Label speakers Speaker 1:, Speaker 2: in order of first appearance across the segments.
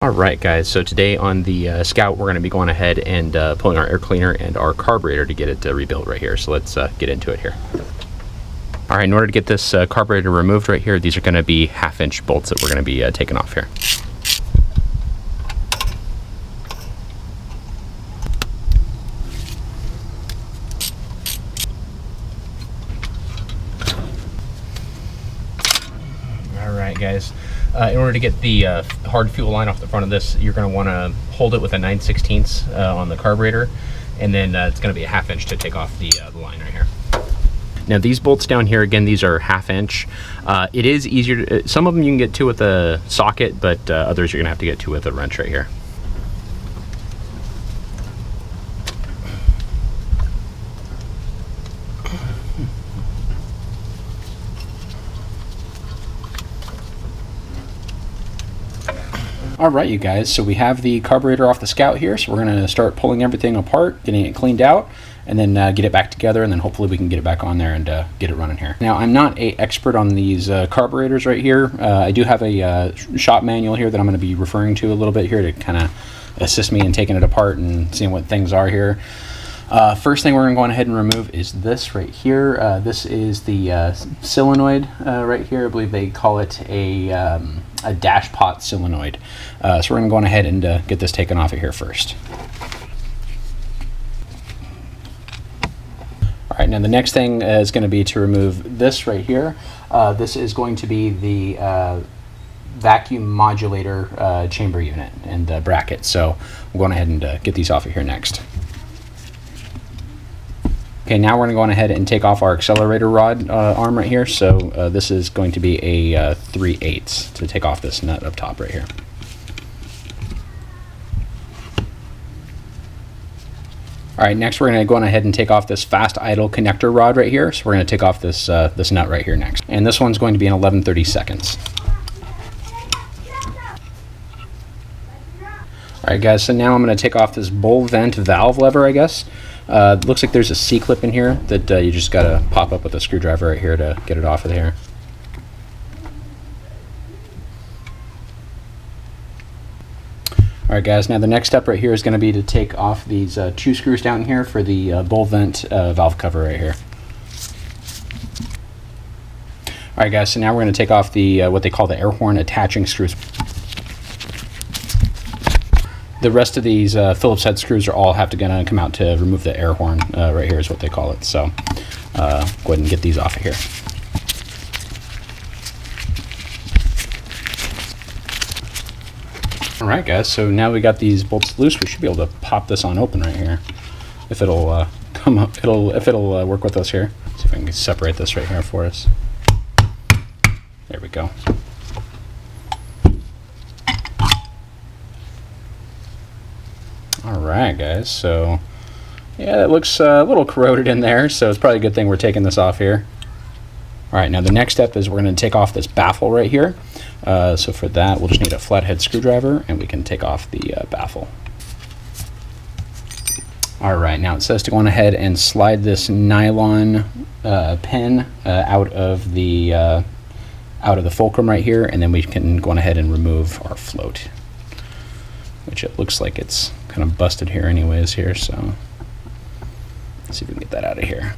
Speaker 1: Alright guys, so today on the Scout we're going to be going ahead and pulling our air cleaner and our carburetor to get it rebuilt right here. So let's get into it here. Alright, in order to get this carburetor removed right here, these are going to be 1/2-inch bolts that we're going to be taking off here. Alright guys, in order to get the hard fuel line off the front of this, you're going to want to hold it with a 9/16 on the carburetor, and then it's going to be a 1/2 inch to take off the line right here. Now these bolts down here, again, these are 1/2 inch. It is easier to, some of them you can get to with a socket, but others you're going to have to get to with a wrench right here. Alright you guys, so we have the carburetor off the Scout here, so we're going to start pulling everything apart, getting it cleaned out, and then get it back together, and then hopefully we can get it back on there and get it running here. Now I'm not an expert on these carburetors right here. I do have a shop manual here that I'm going to be referring to a little bit here to kind of assist me in taking it apart and seeing what things are here. First thing we're going to go ahead and remove is this right here. This is the solenoid right here. I believe they call it a dash pot solenoid. So we're going to go ahead and get this taken off of here first. All right, now the next thing is going to be to remove this right here. This is going to be the vacuum modulator chamber unit and bracket. So we're going ahead and get these off of here next. Okay, now we're going to go on ahead and take off our accelerator rod arm right here. So this is going to be a 3/8 to take off this nut up top right here. All right, next we're going to go on ahead and take off this fast idle connector rod right here. So we're going to take off this this nut right here next. And this one's going to be in 11/32. All right guys, so now I'm going to take off this bowl vent valve lever, I guess. Looks like there's a C-clip in here that you just got to pop up with a screwdriver right here to get it off of here. Alright guys, now the next step right here is going to be to take off these 2 screws down here for the bowl vent valve cover right here. Alright guys, so now we're going to take off the what they call the air horn attaching screws. The rest of these Phillips head screws are all going to come out to remove the air horn right here is what they call it. So go ahead and get these off of here. Alright guys, so now we got these bolts loose, we should be able to pop this on open right here. If it'll come up, if it'll work with us here. See if I can separate this right here for us. There we go. Alright guys, so yeah, that looks a little corroded in there, so it's probably a good thing we're taking this off here. Alright, now the next step is we're going to take off this baffle right here. So for that, we'll just need a flathead screwdriver, and we can take off the baffle. Alright, now it says to go on ahead and slide this nylon pin out of the fulcrum right here, and then we can go on ahead and remove our float, which it looks like it's kind of busted here anyways here, so let's see if we can get that out of here.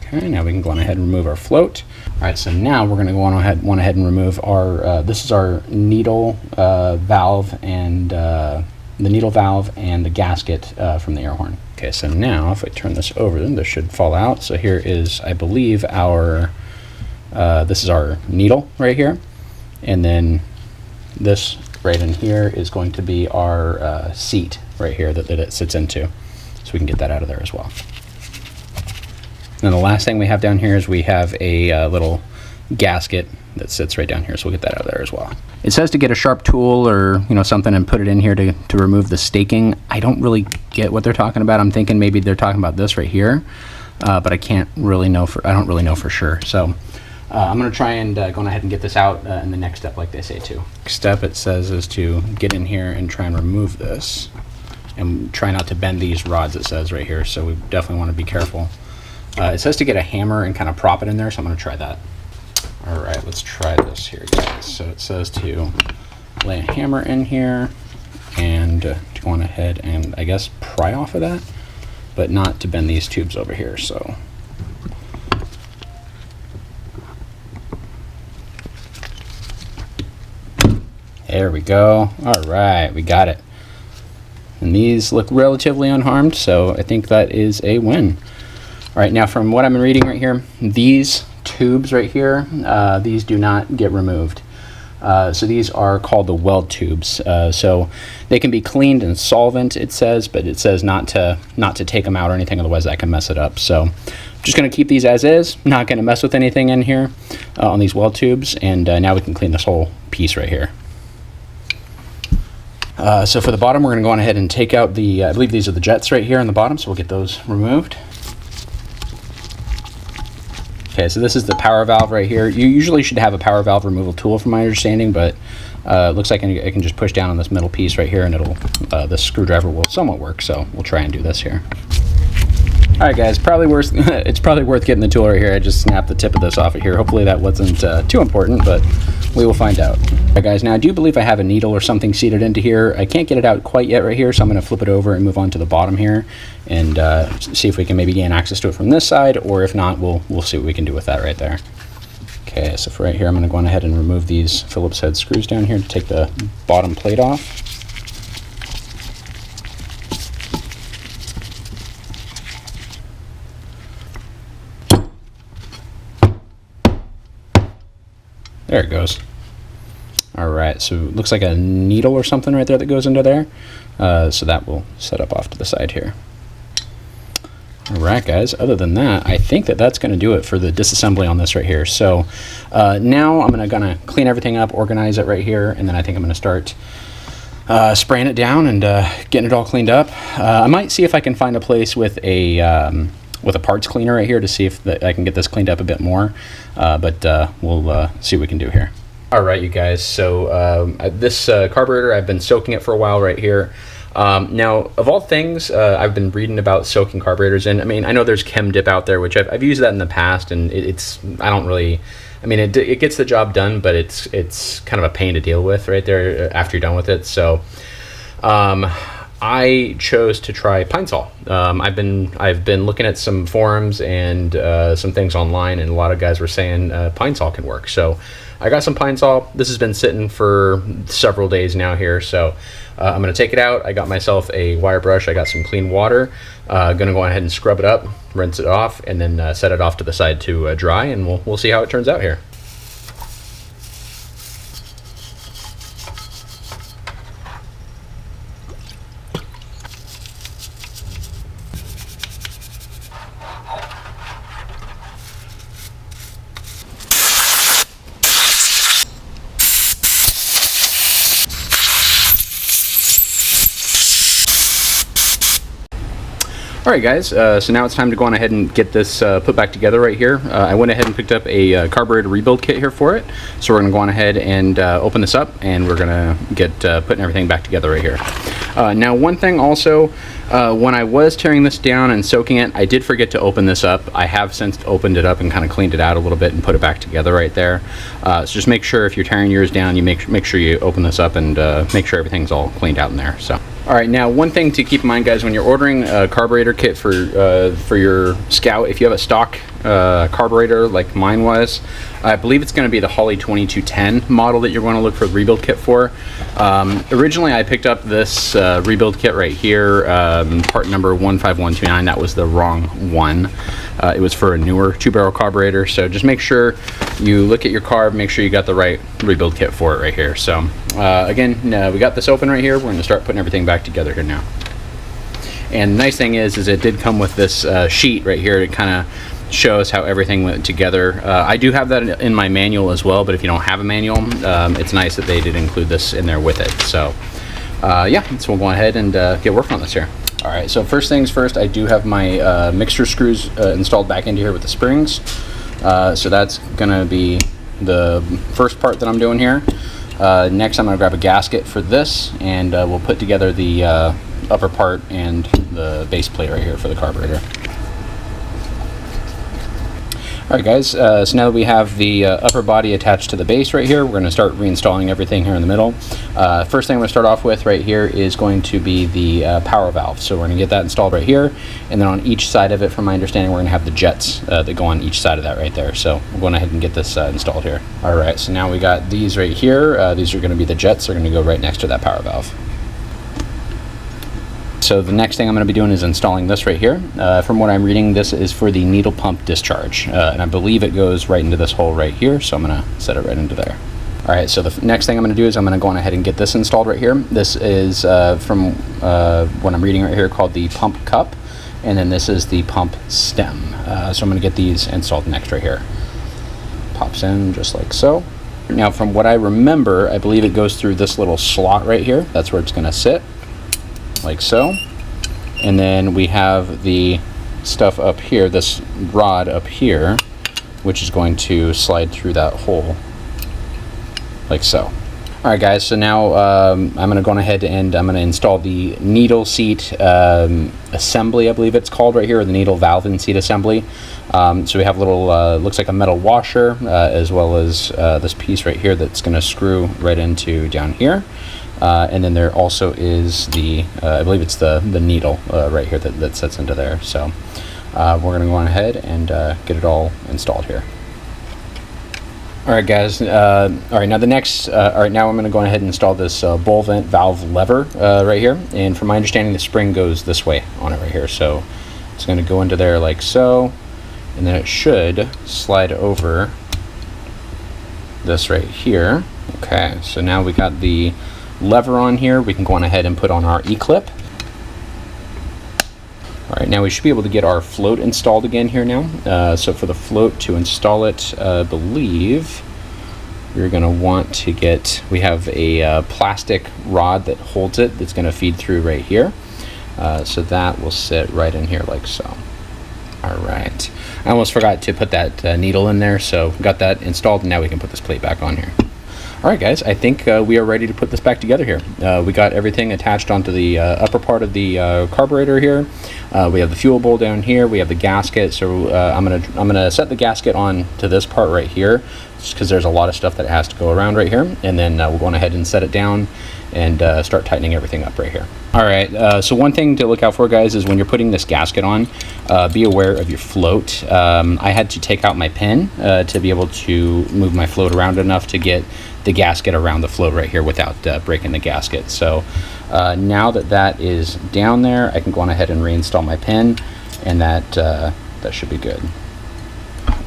Speaker 1: Okay, now we can go on ahead and remove our float. Alright, so now we're going to go on ahead and remove our, this is our needle valve and the needle valve and the gasket from the air horn. Okay, so now if I turn this over, then this should fall out. So here is, I believe, our, this is our needle right here, and then this right in here is going to be our seat right here that it sits into, so we can get that out of there as well. And the last thing we have down here is we have a little gasket that sits right down here, so we'll get that out of there as well. It says to get a sharp tool or something and put it in here to remove the staking. I don't really get what they're talking about. I'm thinking maybe they're talking about this right here, but I can't really know I don't really know for sure. So I'm going to try and go ahead and get this out in the next step, like they say too. Next step, it says, is to get in here and try and remove this, and try not to bend these rods, it says right here, so we definitely want to be careful. It says to get a hammer and kind of prop it in there, so I'm going to try that. Alright, let's try this here, guys. So it says to lay a hammer in here and go on ahead and I guess pry off of that, but not to bend these tubes over here. So there we go. All right, we got it. And these look relatively unharmed, so I think that is a win. All right, now from what I'm reading right here, these tubes right here, these do not get removed. So these are called the weld tubes. So they can be cleaned in solvent, it says, but it says not to take them out or anything, otherwise that can mess it up. So I'm just going to keep these as is, not going to mess with anything in here on these weld tubes, and now we can clean this whole piece right here. So for the bottom, we're going to go on ahead and take out the, I believe these are the jets right here on the bottom, so we'll get those removed. Okay, so this is the power valve right here. You usually should have a power valve removal tool from my understanding, but it looks like I can just push down on this middle piece right here and it'll, the screwdriver will somewhat work, so we'll try and do this here. All right, guys, it's probably worth getting the tool right here. I just snapped the tip of this off of here. Hopefully that wasn't too important, but we will find out. All right, guys, now I do believe I have a needle or something seated into here. I can't get it out quite yet right here, so I'm going to flip it over and move on to the bottom here and see if we can maybe gain access to it from this side, or if not, we'll see what we can do with that right there. Okay, so for right here, I'm going to go on ahead and remove these Phillips head screws down here to take the bottom plate off. There it goes. All right, so it looks like a needle or something right there that goes into there. So that will set up off to the side here. All right, guys, other than that, I think that's going to do it for the disassembly on this right here. So now I'm gonna clean everything up, organize it right here, and then I think I'm going to start spraying it down and getting it all cleaned up. I might see if I can find a place with a parts cleaner right here to see if I can get this cleaned up a bit more, but we'll see what we can do here. All right, you guys, so this carburetor, I've been soaking it for a while right here. Now, of all things, I've been reading about soaking carburetors in. I mean, I know there's Chem Dip out there, which I've used that in the past, and I don't really, I mean, it gets the job done, but it's kind of a pain to deal with right there after you're done with it. So I chose to try Pine Sol. I've been looking at some forums and some things online, and a lot of guys were saying Pine Sol can work. So I got some Pine Sol. This has been sitting for several days now here, so I'm going to take it out. I got myself a wire brush. I got some clean water. Going to go ahead and scrub it up, rinse it off, and then set it off to the side to dry, and we'll see how it turns out here. Alright guys, so now it's time to go on ahead and get this put back together right here. I went ahead and picked up a carburetor rebuild kit here for it. So we're going to go on ahead and open this up, and we're going to get putting everything back together right here. Now one thing also, when I was tearing this down and soaking it, I did forget to open this up. I have since opened it up and kind of cleaned it out a little bit and put it back together right there. So just make sure if you're tearing yours down, you make sure you open this up and make sure everything's all cleaned out in there. So. Alright, now one thing to keep in mind, guys, when you're ordering a carburetor kit for your Scout, if you have a stock carburetor like mine was, I believe it's going to be the Holley 2210 model that you're going to look for the rebuild kit for. Originally I picked up this rebuild kit right here, part number 15129. That was the wrong one. It was for a newer 2-barrel carburetor, so just make sure you look at your carb, make sure you got the right rebuild kit for it right here. So again, we got this open right here. We're going to start putting everything back together here now. And the nice thing is it did come with this sheet right here. It kind of shows how everything went together. I do have that in my manual as well, but if you don't have a manual, it's nice that they did include this in there with it. So yeah, so we'll go ahead and get working on this here. All right, so first things first, I do have my mixture screws installed back into here with the springs. So that's gonna be the first part that I'm doing here. Next, I'm gonna grab a gasket for this, and we'll put together the upper part and the base plate right here for the carburetor. Alright guys, so now that we have the upper body attached to the base right here, we're going to start reinstalling everything here in the middle. First thing I'm going to start off with right here is going to be the power valve. So we're going to get that installed right here, and then on each side of it, from my understanding, we're going to have the jets that go on each side of that right there. So we're going ahead and get this installed here. Alright, so now we got these right here. These are going to be the jets. They're going to go right next to that power valve. So the next thing I'm going to be doing is installing this right here. From what I'm reading, this is for the needle pump discharge, and I believe it goes right into this hole right here, so I'm going to set it right into there. Alright, so the next thing I'm going to do is I'm going to go on ahead and get this installed right here. This is from what I'm reading right here called the pump cup, and then this is the pump stem. So I'm going to get these installed next right here. Pops in just like so. Now from what I remember, I believe it goes through this little slot right here. That's where it's going to sit. Like so, and then we have the stuff up here, this rod up here, which is going to slide through that hole like so. Alright guys, so now I'm going to go ahead and I'm going to install the needle seat assembly, I believe it's called right here, or the needle valve and seat assembly. So we have a little, looks like a metal washer, as well as this piece right here that's going to screw right into down here. And then there also is the, I believe it's the needle right here that sets into there. So we're going to go on ahead and get it all installed here. Alright guys, alright now the next, alright now I'm going to go ahead and install this bowl vent valve lever right here. And from my understanding, the spring goes this way on it right here. So it's going to go into there like so, and then it should slide over this right here. Okay, so now we got the lever on here. We can go on ahead and put on our E-clip. Alright, now we should be able to get our float installed again here now. So for the float, to install it, I believe you're going to want to get, we have a plastic rod that holds it that's going to feed through right here. So that will sit right in here like so. Alright, I almost forgot to put that needle in there, so got that installed, and now we can put this plate back on here. Alright guys, I think we are ready to put this back together here. We got everything attached onto the upper part of the carburetor here. We have the fuel bowl down here. We have the gasket. So I'm gonna set the gasket on to this part right here, just because there's a lot of stuff that has to go around right here. And then we'll go on ahead and set it down and start tightening everything up right here. Alright, so one thing to look out for, guys, is when you're putting this gasket on, be aware of your float. I had to take out my pin to be able to move my float around enough to get the gasket around the float right here without breaking the gasket. So now that that is down there, I can go on ahead and reinstall my pin, and that should be good.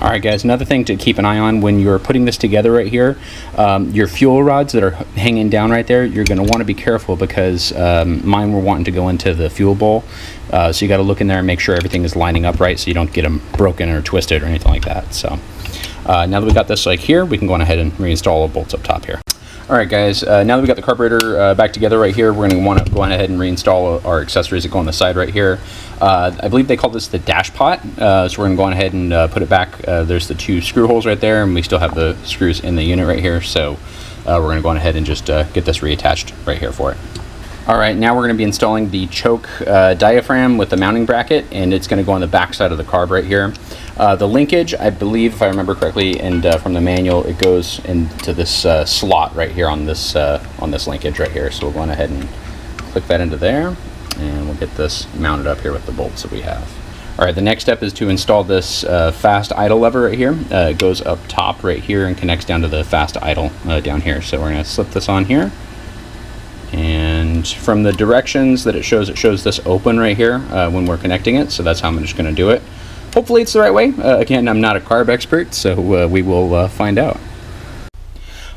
Speaker 1: Alright guys, another thing to keep an eye on when you're putting this together right here, your fuel rods that are hanging down right there, you're going to want to be careful, because mine were wanting to go into the fuel bowl. So you got to look in there and make sure everything is lining up right, so you don't get them broken or twisted or anything like that. So now that we got this like here, we can go on ahead and reinstall all the bolts up top here. Alright guys, now that we got the carburetor back together right here, we're going to want to go on ahead and reinstall our accessories that go on the side right here. I believe they call this the dash pot, so we're going to go on ahead and put it back. There's the two screw holes right there, and we still have the screws in the unit right here, so we're going to go on ahead and just get this reattached right here for it. Alright, now we're going to be installing the choke diaphragm with the mounting bracket, and it's going to go on the back side of the carb right here. The linkage, I believe, if I remember correctly, and from the manual, it goes into this slot right here on this linkage right here. So we'll go on ahead and click that into there, and we'll get this mounted up here with the bolts that we have. Alright, the next step is to install this fast idle lever right here. It goes up top right here and connects down to the fast idle down here. So we're going to slip this on here. And from the directions that it shows this open right here when we're connecting it. So that's how I'm just going to do it. Hopefully it's the right way. Again, I'm not a carb expert, so we will find out.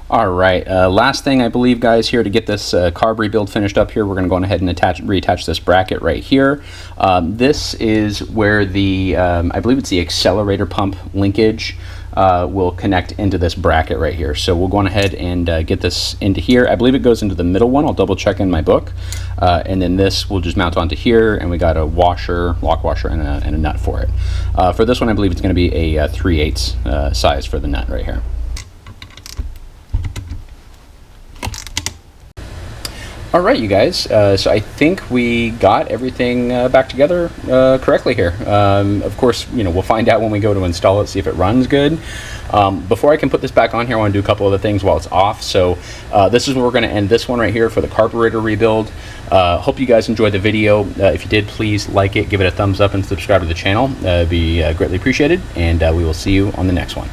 Speaker 1: Alright, last thing I believe, guys, here to get this carb rebuild finished up here, we're going to go ahead and reattach this bracket right here. This is where the, I believe it's the accelerator pump linkage will connect into this bracket right here. So we'll go on ahead and get this into here. I believe it goes into the middle one. I'll double check in my book. And then this will just mount onto here, and we got a washer, lock washer, and a nut for it. For this one, I believe it's going to be a 3/8 size for the nut right here. All right, you guys. So I think we got everything back together correctly here. Of course, we'll find out when we go to install it, see if it runs good. Before I can put this back on here, I want to do a couple other things while it's off. So this is where we're going to end this one right here for the carburetor rebuild. Hope you guys enjoyed the video. If you did, please like it, give it a thumbs up, and subscribe to the channel. It'd be greatly appreciated, and we will see you on the next one.